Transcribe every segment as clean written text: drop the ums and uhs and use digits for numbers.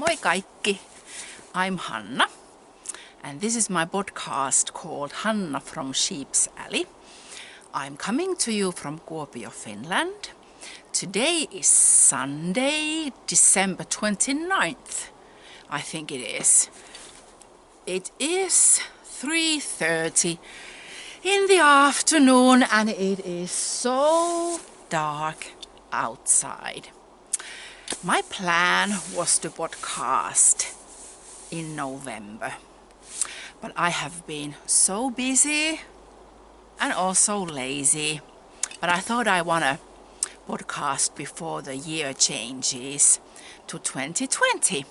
Moi kaikki! I'm Hanna, and this is my podcast called Hanna from Sheep's Alley. I'm coming to you from Kuopio, Finland. Today is Sunday, December 29th, I think it is. It is 3:30 in the afternoon and it is so dark outside. My plan was to podcast in November, but I have been so busy and also lazy. But I thought I want to podcast before the year changes to 2020.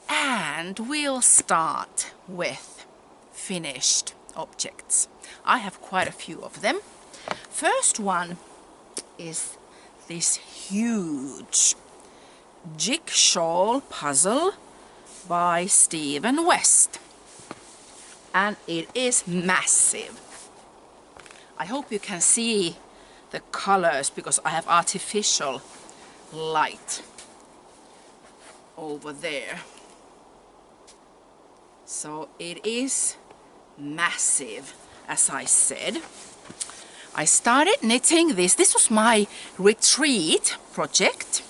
And we'll start with finished objects. I have quite a few of them. First one is this huge jigsaw puzzle by Stephen West, and it is massive. I hope you can see the colors because I have artificial light over there. So it is massive, as I said. I started knitting this. This was my retreat project.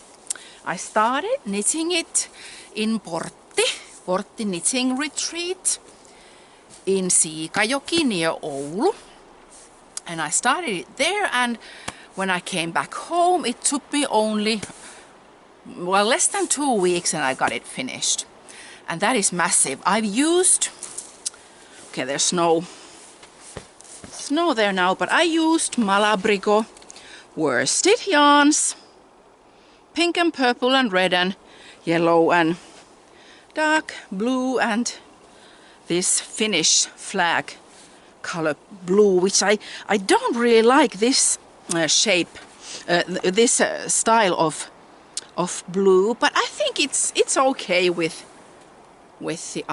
I started knitting it in Portti knitting retreat in Siikajoki near Oulu. And I started it there, and when I came back home it took me only less than 2 weeks and I got it finished. And that is massive. I've used, okay, there's no snow there now, but I used Malabrigo worsted yarns, pink and purple and red and yellow and dark blue, and this Finnish flag color blue, which I don't really like this shape, this style of blue, but I think it's okay with the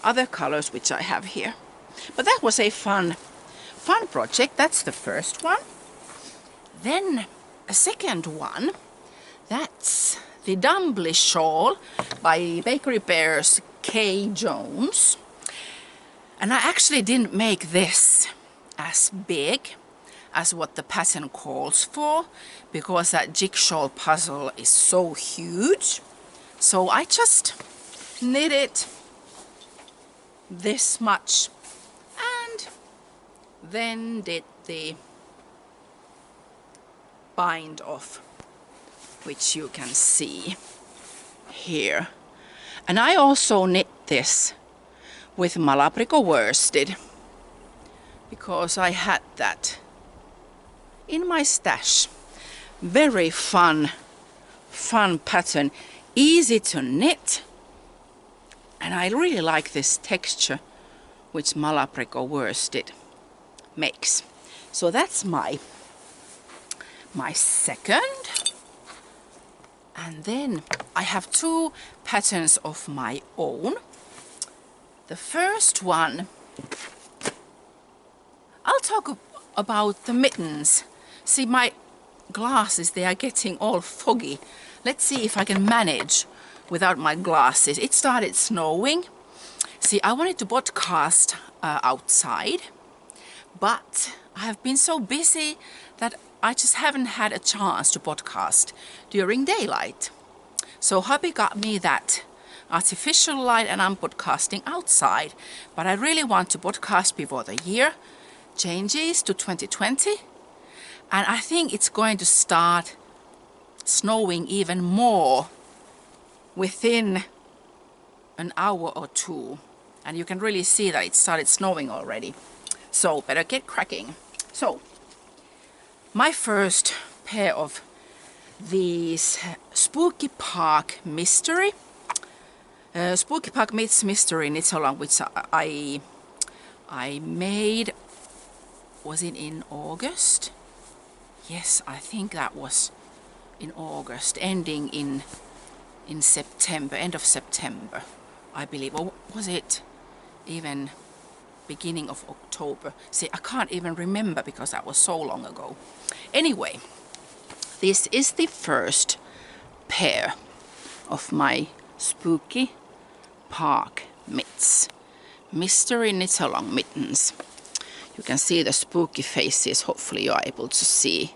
other colors which I have here. But that was a fun project. That's the first one. Then a second one, that's the Dumbly Shawl by Bakery Bears K. Jones. And I actually didn't make this as big as what the pattern calls for, because that jigsaw puzzle is so huge. So I just knit it this much and then did the bind off, which you can see here. And I also knit this with Malabrigo worsted because I had that in my stash. Very fun pattern, easy to knit, and I really like this texture which Malabrigo worsted makes. So that's my second. And then I have two patterns of my own. The first one, I'll talk about the mittens. See, my glasses, they are getting all foggy. Let's see if I can manage without my glasses. It started snowing. See, I wanted to podcast outside, but I have been so busy that I just haven't had a chance to podcast during daylight. So hubby got me that artificial light and I'm podcasting outside. But I really want to podcast before the year changes to 2020. And I think it's going to start snowing even more within an hour or two. And you can really see that it started snowing already. So better get cracking. So my first pair of these Spooky Park Mystery. Spooky Park meets Mystery knit along, which I made, was it in August? Yes, I think that was in August, ending in September, end of September, I believe. Or was it even beginning of October? See, I can't even remember because that was so long ago. Anyway, this is the first pair. of my spooky park mitts. Mystery knit-along mittens. You can see the spooky faces, hopefully you are able to see.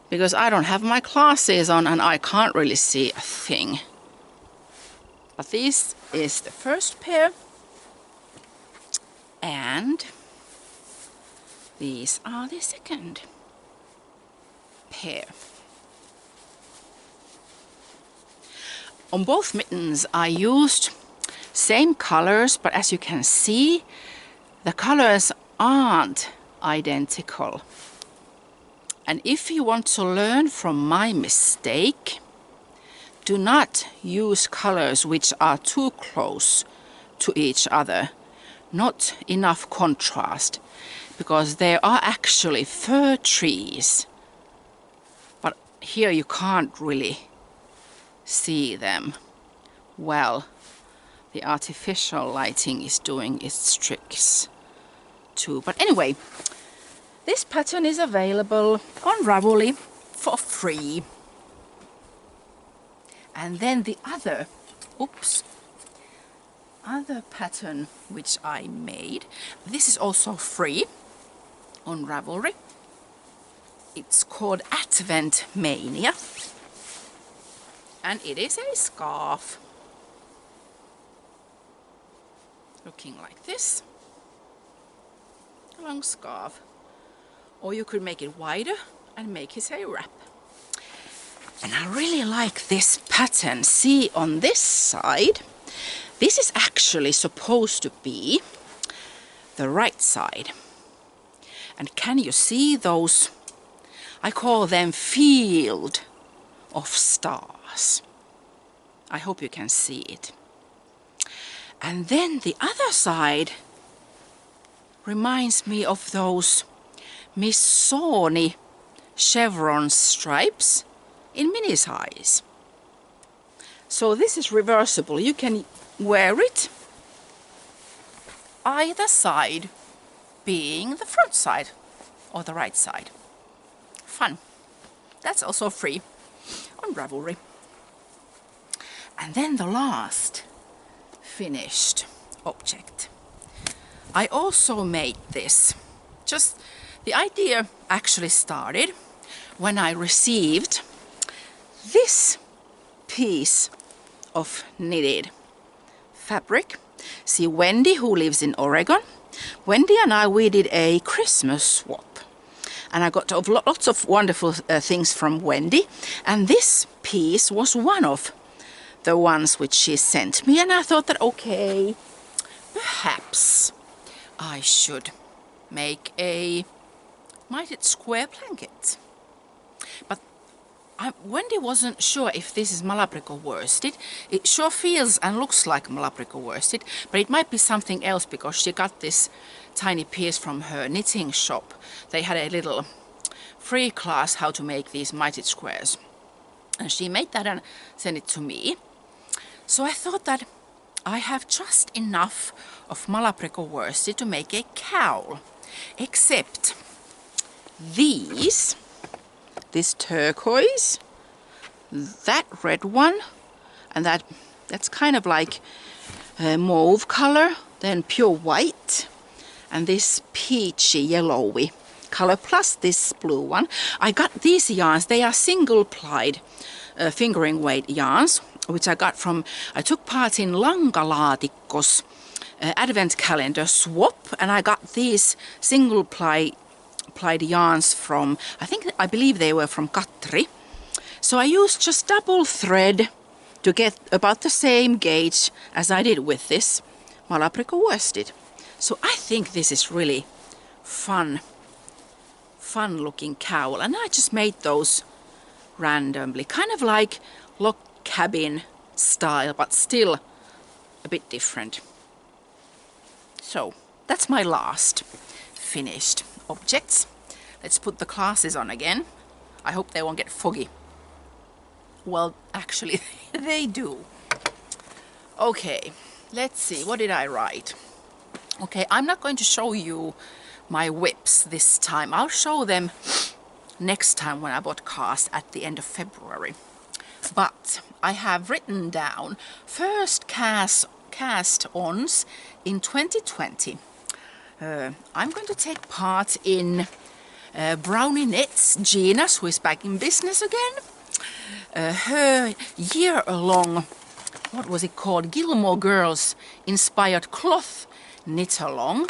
Because I don't have my glasses on and I can't really see a thing. But this is the first pair. And these are the second pair. On both mittens I used same colors, but as you can see, the colors aren't identical. And if you want to learn from my mistake, do not use colors which are too close to each other, not enough contrast, because there are actually fir trees, but here you can't really see them well. The artificial lighting is doing its tricks too. But anyway, this pattern is available on Ravelry for free. And then the other pattern which I made, this is also free on Ravelry. It's called Advent Mania. And it is a scarf. Looking like this. A long scarf. Or you could make it wider and make it a wrap. And I really like this pattern. See, on this side, this is actually supposed to be the right side. And can you see those? I call them field of stars. I hope you can see it. And then the other side reminds me of those Missoni chevron stripes in mini size. So this is reversible. You can wear it either side, being the front side or the right side. Fun. That's also free on Ravelry. And then the last finished object. I also made this. Just the idea actually started when I received this piece of knitted fabric. See, Wendy, who lives in Oregon, Wendy and I, we did a Christmas swap. And I got lots of wonderful things from Wendy. And this piece was one of the ones which she sent me. And I thought that, okay, perhaps I should make a mitered square blanket. But Wendy wasn't sure if this is Malabrigo worsted. It sure feels and looks like Malabrigo worsted, but it might be something else because she got this tiny piece from her knitting shop. They had a little free class how to make these mitered squares. And she made that and sent it to me. So I thought that I have just enough of Malabrigo worsted to make a cowl. Except this turquoise, that red one, and that's kind of like mauve color, then pure white, and this peachy yellowy color, plus this blue one. I got these yarns. They are single plied fingering weight yarns, which I got from, I took part in Langalaatikko's advent calendar swap, and I got these single plied yarns from, I believe they were from Katri. So I used just double thread to get about the same gauge as I did with this Malabrigo worsted. So I think this is really fun looking cowl, and I just made those randomly, kind of like log cabin style, but still a bit different. So that's my last finished objects. Let's put the glasses on again. I hope they won't get foggy. Well, actually they do. Okay, let's see, what did I write? Okay, I'm not going to show you my whips this time. I'll show them next time when I podcast at the end of February. But I have written down first cast-ons in 2020. I'm going to take part in Brownie Knits, Gina's, who is back in business again. Her year-long, what was it called, Gilmore Girls inspired cloth knit-along.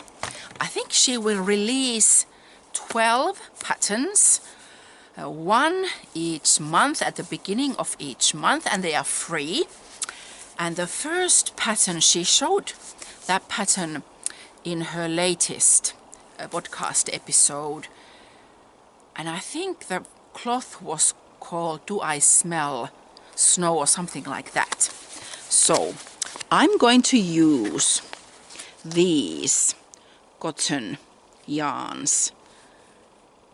I think she will release 12 patterns, one each month at the beginning of each month, and they are free. And the first pattern, she showed that pattern in her latest podcast episode, and I think the cloth was called Do I Smell Snow or something like that. So I'm going to use these cotton yarns,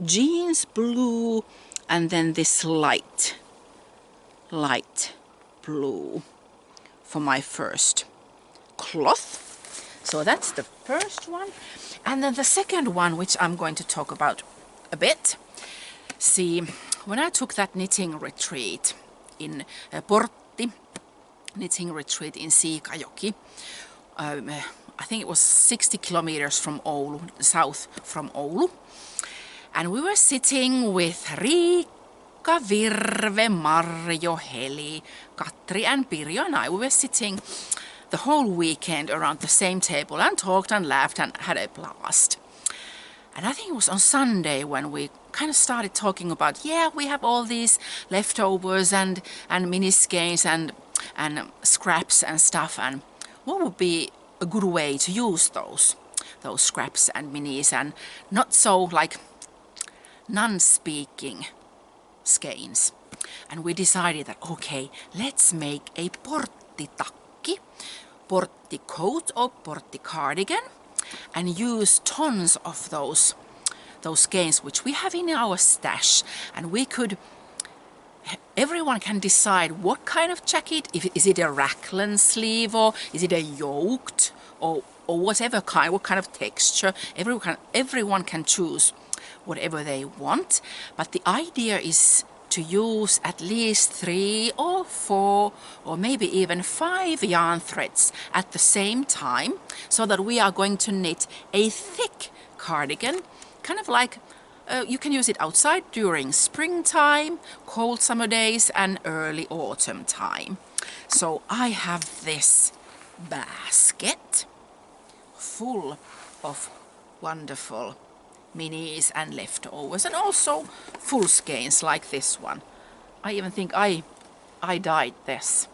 jeans blue, and then this light blue for my first cloth. So that's the first one. And then the second one, which I'm going to talk about a bit. See, when I took that knitting retreat in Portti, knitting retreat in Siikajoki, I think it was 60 kilometers from Oulu, south from Oulu. And we were sitting with Riikka, Virve, Marjo, Heli, Katri and Pirjo and I. We were sitting the whole weekend around the same table and talked and laughed and had a blast. And I think it was on Sunday when we kind of started talking about, yeah, we have all these leftovers and mini skeins and scraps and stuff, and what would be a good way to use those scraps and minis, and not so like non-speaking skeins. And we decided that, okay, let's make a porttitakki, portti coat or portti cardigan, and use tons of those skeins which we have in our stash. And everyone can decide what kind of jacket, is it a raglan sleeve or is it a yoked or whatever kind, what kind of texture. Everyone can choose whatever they want, but the idea is to use at least 3 or 4 or maybe even 5 yarn threads at the same time, so that we are going to knit a thick cardigan, kind of like you can use it outside during springtime, cold summer days and early autumn time. So I have this basket full of wonderful minis and leftovers, and also full skeins like this one. I even think I dyed this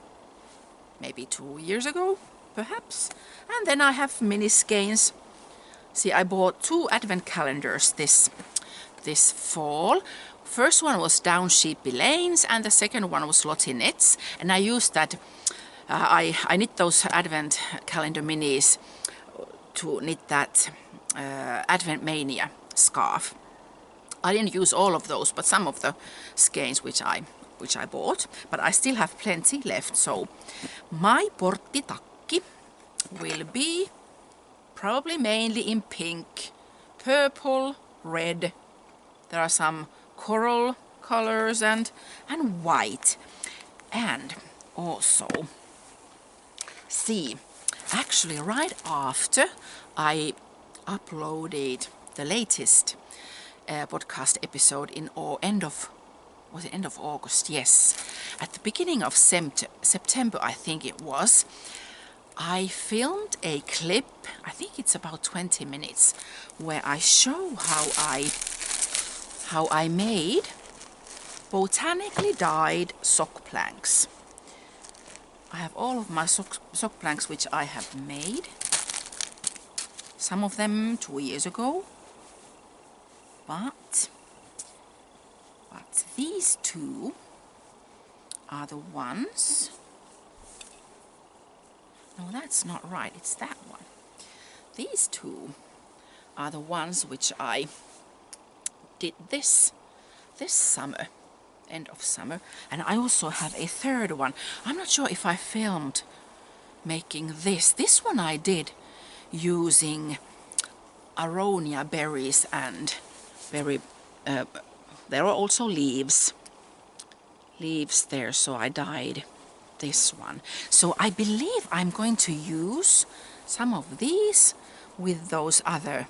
maybe 2 years ago, perhaps. And then I have mini skeins. See, I bought 2 advent calendars this fall. First one was Down Sheepy Lanes and the second one was Lottie Knits, and I used that. I knit those advent calendar minis to knit that Advent Mania scarf. I didn't use all of those, but some of the skeins which I bought, but I still have plenty left. So my porttitakki will be probably mainly in pink, purple, red. There are some coral colors and white. And also, see, actually right after I uploaded the latest podcast episode in end of August? Yes, at the beginning of September, I think it was. I filmed a clip, I think it's about 20 minutes, where I show how I made botanically dyed sock planks. I have all of my sock planks which I have made. Some of them 2 years ago, but these 2 are the ones. No, that's not right, it's that one. These 2 are the ones which I did this summer, end of summer. And I also have a third one. I'm not sure if I filmed making this. This one I did using aronia berries and there are also leaves leaves there, so I dyed this one. So I believe I'm going to use some of these with those other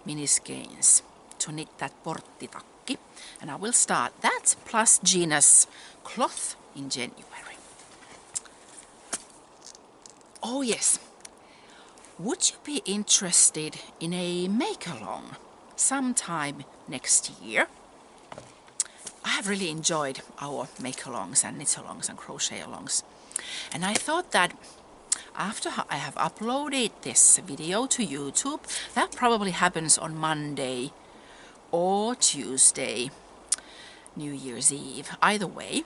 mini skeins to knit that porttitakki. And I will start that plus Gina's cloth in January. Oh yes, would you be interested in a make-along sometime next year? I have really enjoyed our make-alongs and knit-alongs and crochet-alongs. And I thought that after I have uploaded this video to YouTube, that probably happens on Monday or Tuesday, New Year's Eve, either way.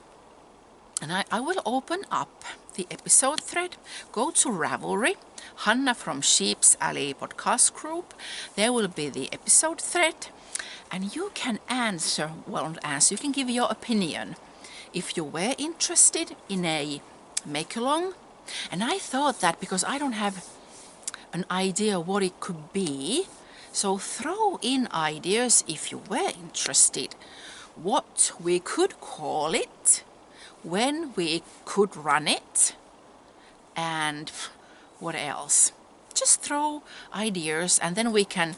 And I will open up the episode thread, go to Ravelry, Hanna from Sheep's Alley podcast group. There will be the episode thread, and you can answer, well, not answer, you can give your opinion if you were interested in a make-along. And I thought that because I don't have an idea what it could be, so throw in ideas if you were interested, what we could call it, when we could run it, and what else. Just throw ideas, and then we can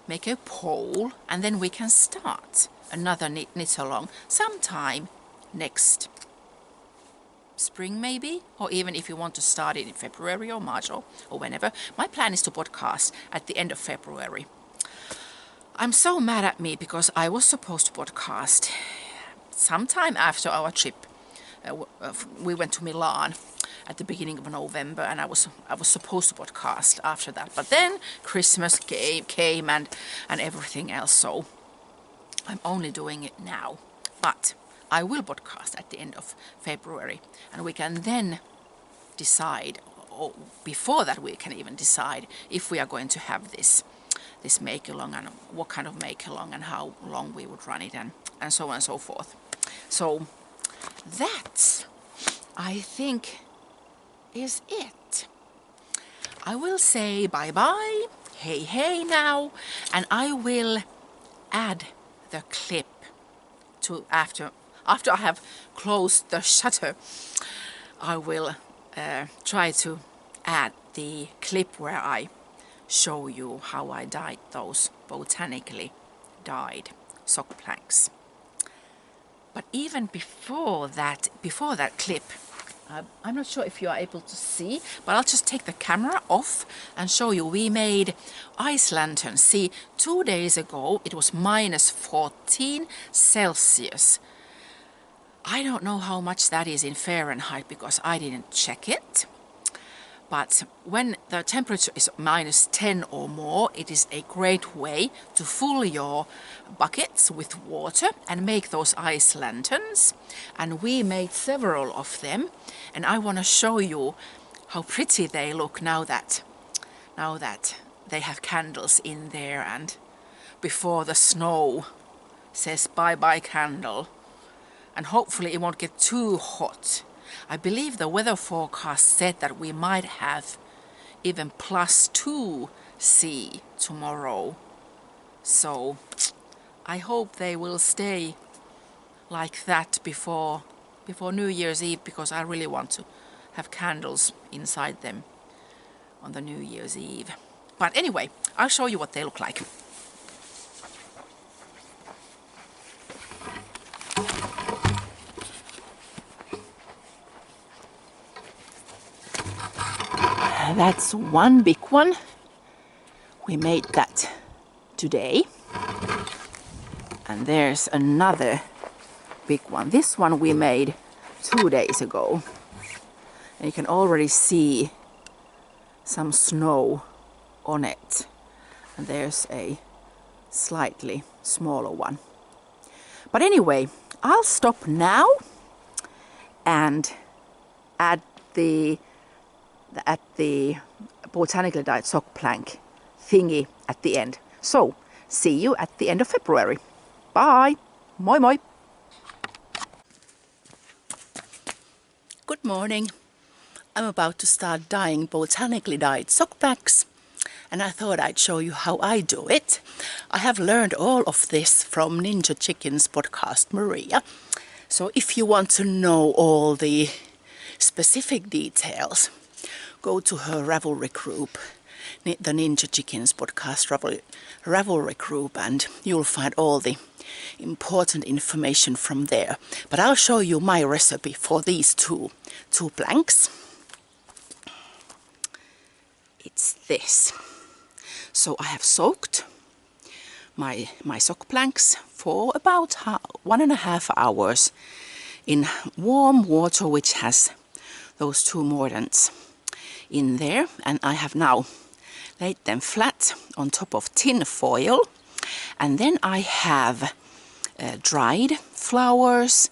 make a poll, and then we can start another knit-along sometime next spring maybe, or even if you want to start it in February or March or whenever. My plan is to podcast at the end of February. I'm so mad at me because I was supposed to podcast sometime after our trip. We went to Milan at the beginning of November, and I was supposed to podcast after that, but then Christmas came and everything else, so I'm only doing it now. But I will podcast at the end of February, and we can then decide, or before that we can even decide if we are going to have this make-along, and what kind of make-along, and how long we would run it, and so on and so forth. So that, I think, is it. I will say bye-bye, hey now, and I will add the clip to after I have closed the shutter. I will try to add the clip where I show you how I dyed those botanically dyed sock planks. But even before that clip, I'm not sure if you are able to see, but I'll just take the camera off and show you. We made ice lanterns. See, 2 days ago it was -14 Celsius. I don't know how much that is in Fahrenheit because I didn't check it. But when the temperature is -10 or more, it is a great way to fill your buckets with water and make those ice lanterns. And we made several of them, and I want to show you how pretty they look now that they have candles in there, and before the snow says bye-bye candle. And hopefully it won't get too hot. I believe the weather forecast said that we might have even +2 C tomorrow. So I hope they will stay like that before New Year's Eve, because I really want to have candles inside them on the New Year's Eve. But anyway, I'll show you what they look like. That's one big one. We made that today. And there's another big one. This one we made 2 days ago. And you can already see some snow on it. And there's a slightly smaller one. But anyway, I'll stop now and add the botanically dyed sock plank thingy at the end. So, see you at the end of February. Bye! Moi moi! Good morning. I'm about to start dyeing botanically dyed sock planks, and I thought I'd show you how I do it. I have learned all of this from Ninja Chicken's podcast, Maria. So if you want to know all the specific details, go to her Ravelry group, the Ninja Chickens podcast Ravelry group, and you'll find all the important information from there. But I'll show you my recipe for these two planks. It's this. So I have soaked my sock planks for about 1.5 hours in warm water, which has those two mordants in there, and I have now laid them flat on top of tin foil, and then I have dried flowers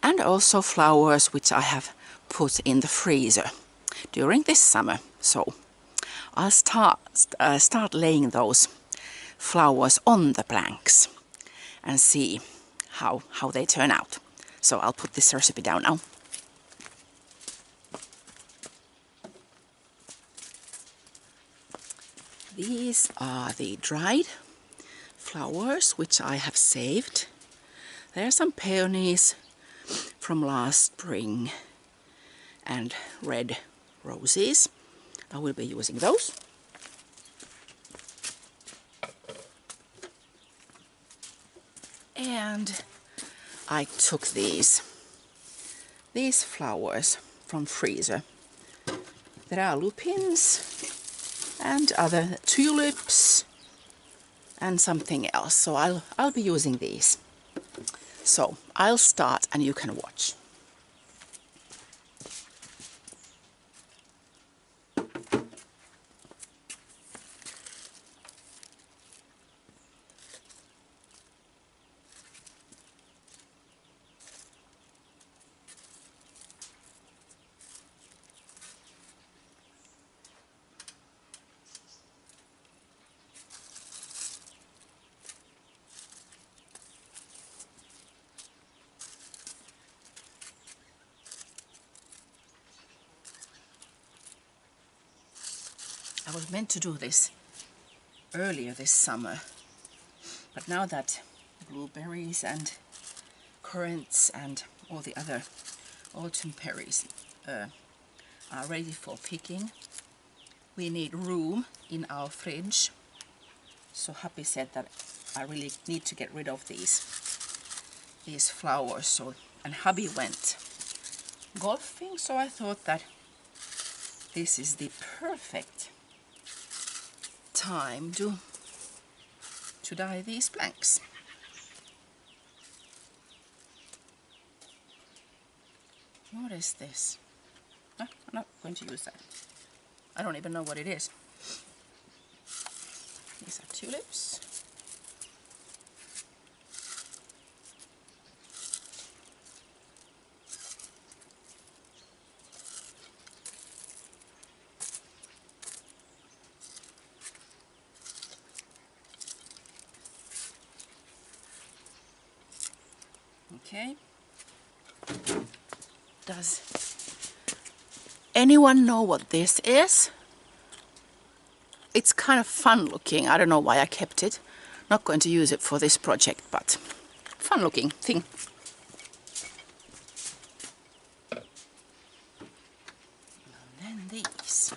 and also flowers which I have put in the freezer during this summer. So I'll start laying those flowers on the planks and see how they turn out. So I'll put this recipe down now. These are the dried flowers which I have saved. There are some peonies from last spring and red roses. I will be using those. And I took these flowers from freezer. There are lupins and other tulips and something else. So I'll be using these. So I'll start and you can watch. I was meant to do this earlier this summer, but now that blueberries and currants and all the other autumn berries are ready for picking, we need room in our fridge. So hubby said that I really need to get rid of these flowers. So, and hubby went golfing, so I thought that this is the perfect time to dye these planks. What is this? No, I'm not going to use that. I don't even know what it is. These are tulips. Okay. Does anyone know what this is? It's kind of fun looking. I don't know why I kept it. Not going to use it for this project, but fun looking thing. And then these.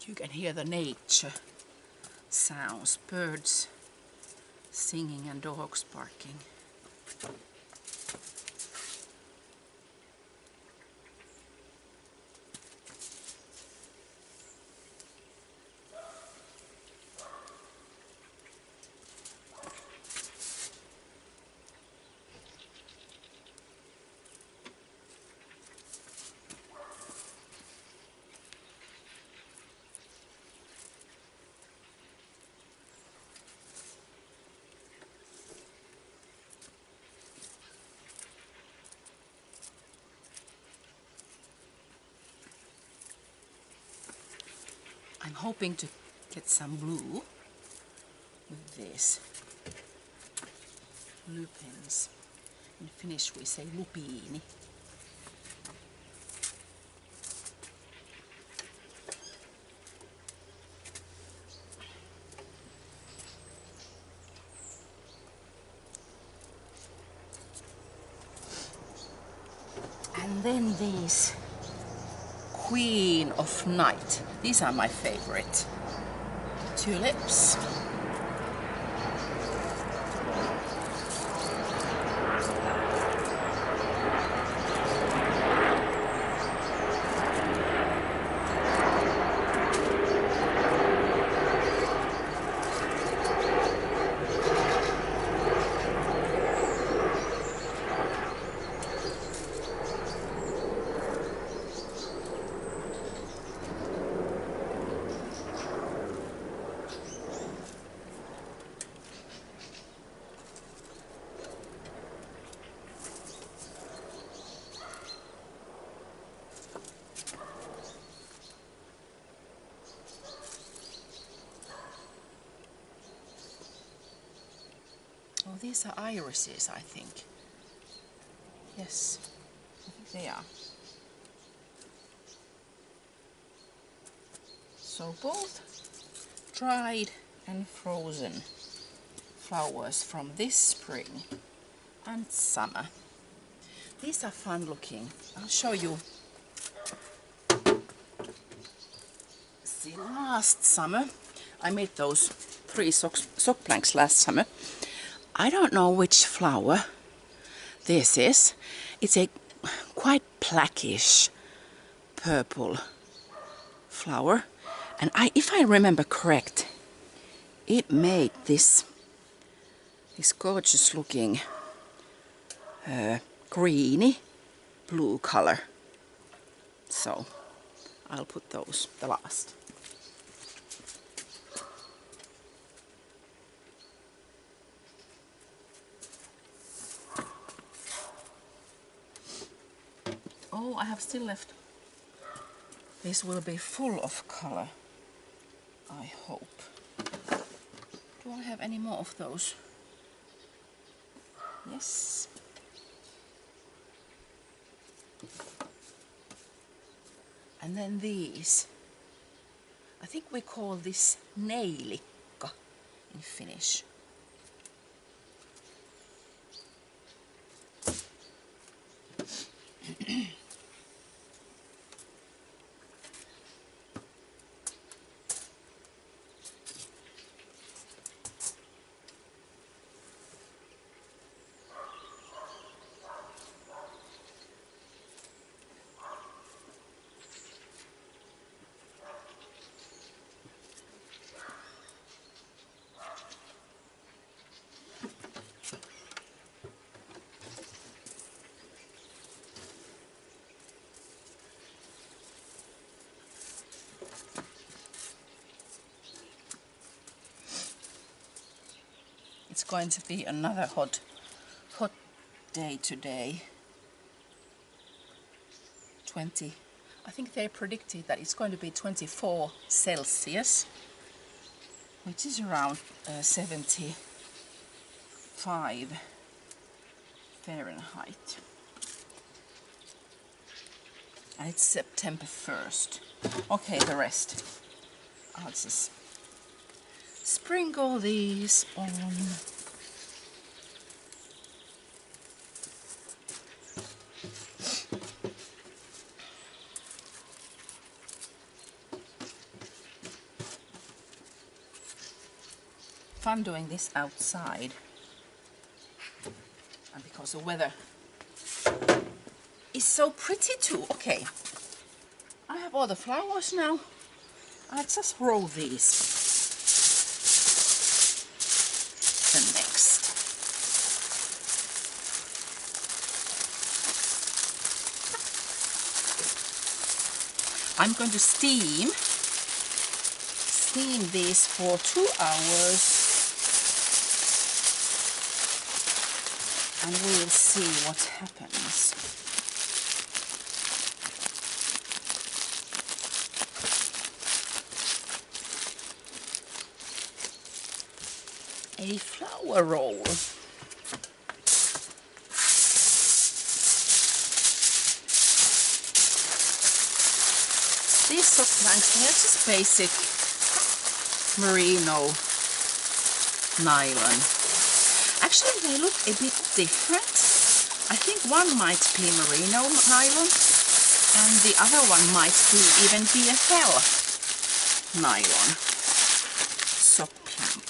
You can hear the nature sounds, birds singing and dogs barking. I'm hoping to get some blue with this lupins. In Finnish we say lupini. And then these Queen of Night. These are my favorite. Tulips. Oh, these are irises, I think. Yes, I think they are. So both dried and frozen flowers from this spring and summer. These are fun looking. I'll show you. See, last summer I made those 3 sock planks last summer. I don't know which flower this is. It's a quite blackish purple flower, and if I remember correct, it made this gorgeous looking greeny blue color. So I'll put those the last. Oh, I have still left. This will be full of color, I hope. Do I have any more of those? Yes. And then these. I think we call this neilikka in Finnish. It's going to be another hot day today. 20. I think they predicted that it's going to be 24 Celsius, which is around 75 Fahrenheit. And it's September 1st. Okay, the rest. I'll just sprinkle these on. fun doing this outside. And because the weather is so pretty too. Okay, I have all the flowers now. I just roll these. The next. I'm going to steam these for 2 hours, and we'll see what happens. A flower roll. These soft planks, they're just basic merino nylon. Actually, they look a bit different. I think one might be merino nylon and the other one might even be a fell nylon soft plank.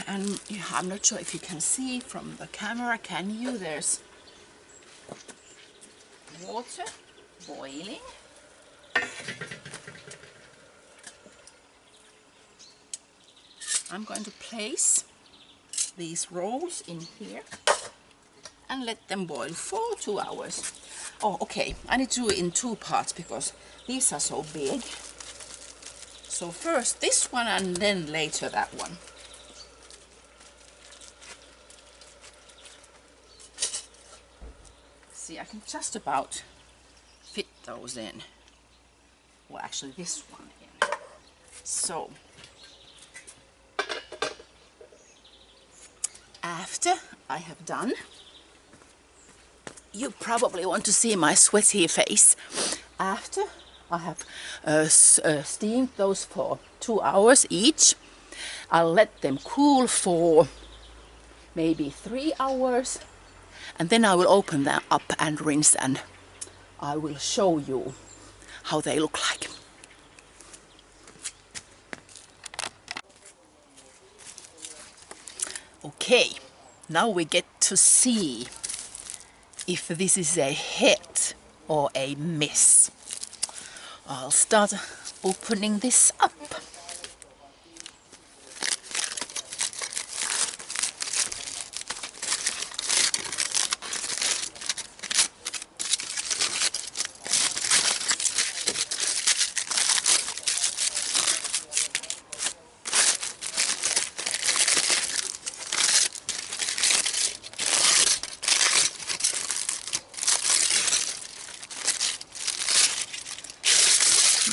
And I'm not sure if you can see from the camera, can you? There's water boiling. I'm going to place these rolls in here and let them boil for 2 hours. Oh, okay, I need to do it in 2 parts because these are so big. So first this one and then later that one. See, I can just about fit those in. Well, actually this one in. So, after I have done, you probably want to see my sweaty face. After I have steamed those for 2 hours each, I'll let them cool for maybe 3 hours. And then I will open them up and rinse, and I will show you how they look like. Okay, now we get to see if this is a hit or a miss. I'll start opening this up.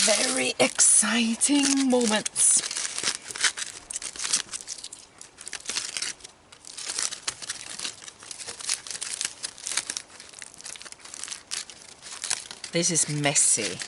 Very exciting moments. This is messy.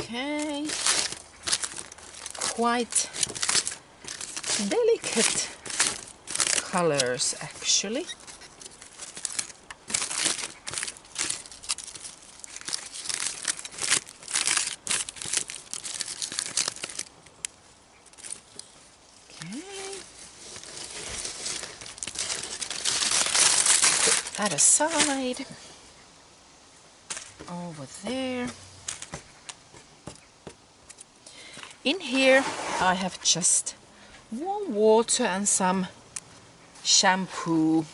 Okay, quite delicate colors actually. Okay, put that aside. Over there. In here I have just warm water and some shampoo.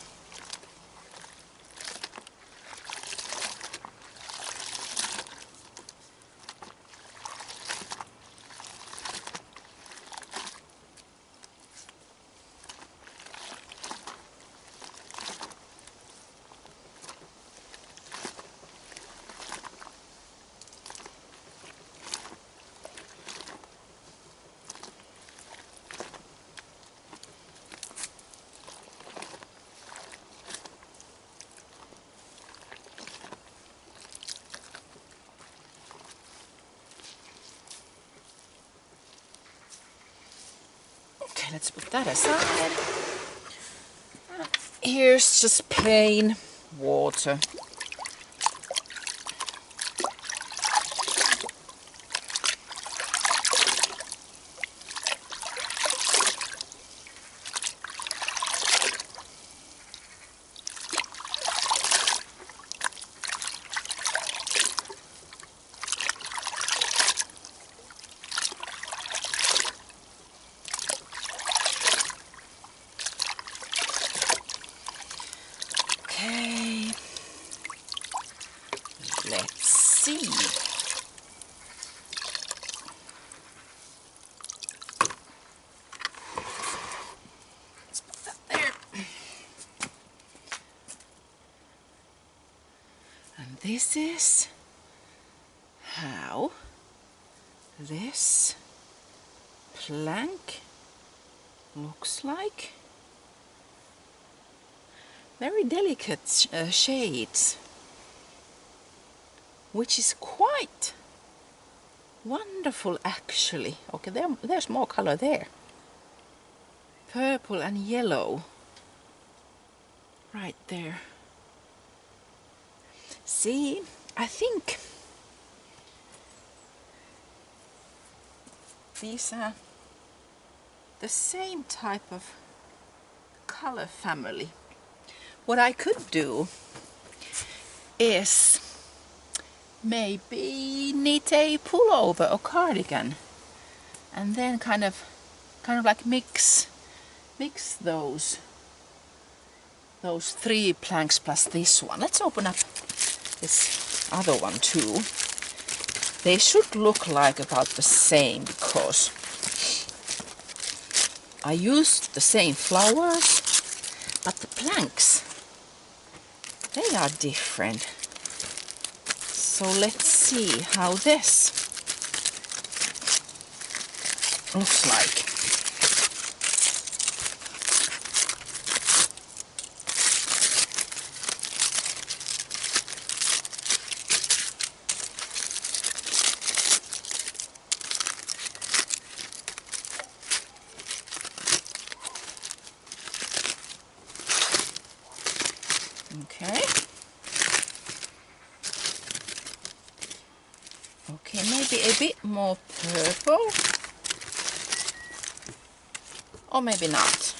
Let's put that aside. Here's just plain water. Okay, let's see. Let's put that there. And this is how this plank looks like. Very delicate shades, which is quite wonderful actually. Okay, there's more color there. Purple and yellow right there. See, I think these are the same type of color family. What I could do is maybe knit a pullover or cardigan and then kind of like mix those three planks plus this one. Let's open up this other one too. They should look like about the same because I used the same flowers, but the planks, they are different. So let's see how this looks like. Okay. Okay, maybe a bit more purple. Or maybe not.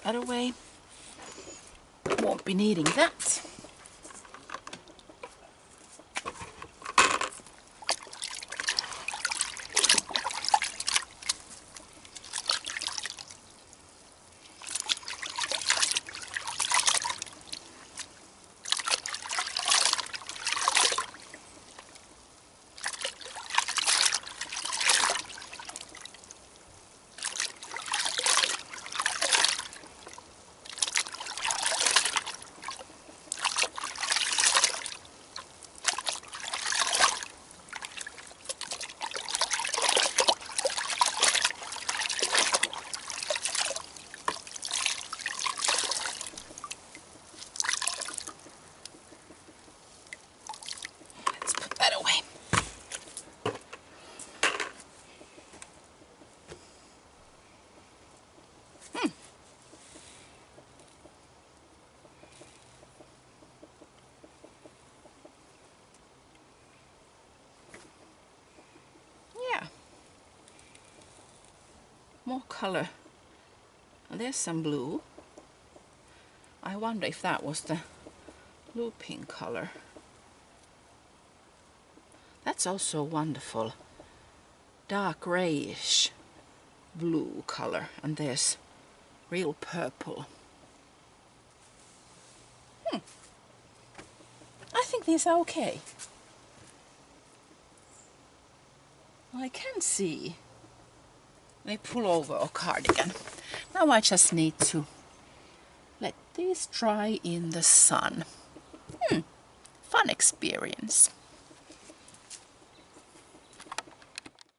That away. Won't be needing that. more color. There's some blue. I wonder if that was the blue pink color. That's also wonderful. Dark grayish blue color, and there's real purple. I think these are okay. I can see a pullover or cardigan. Now I just need to let these dry in the sun. Fun experience.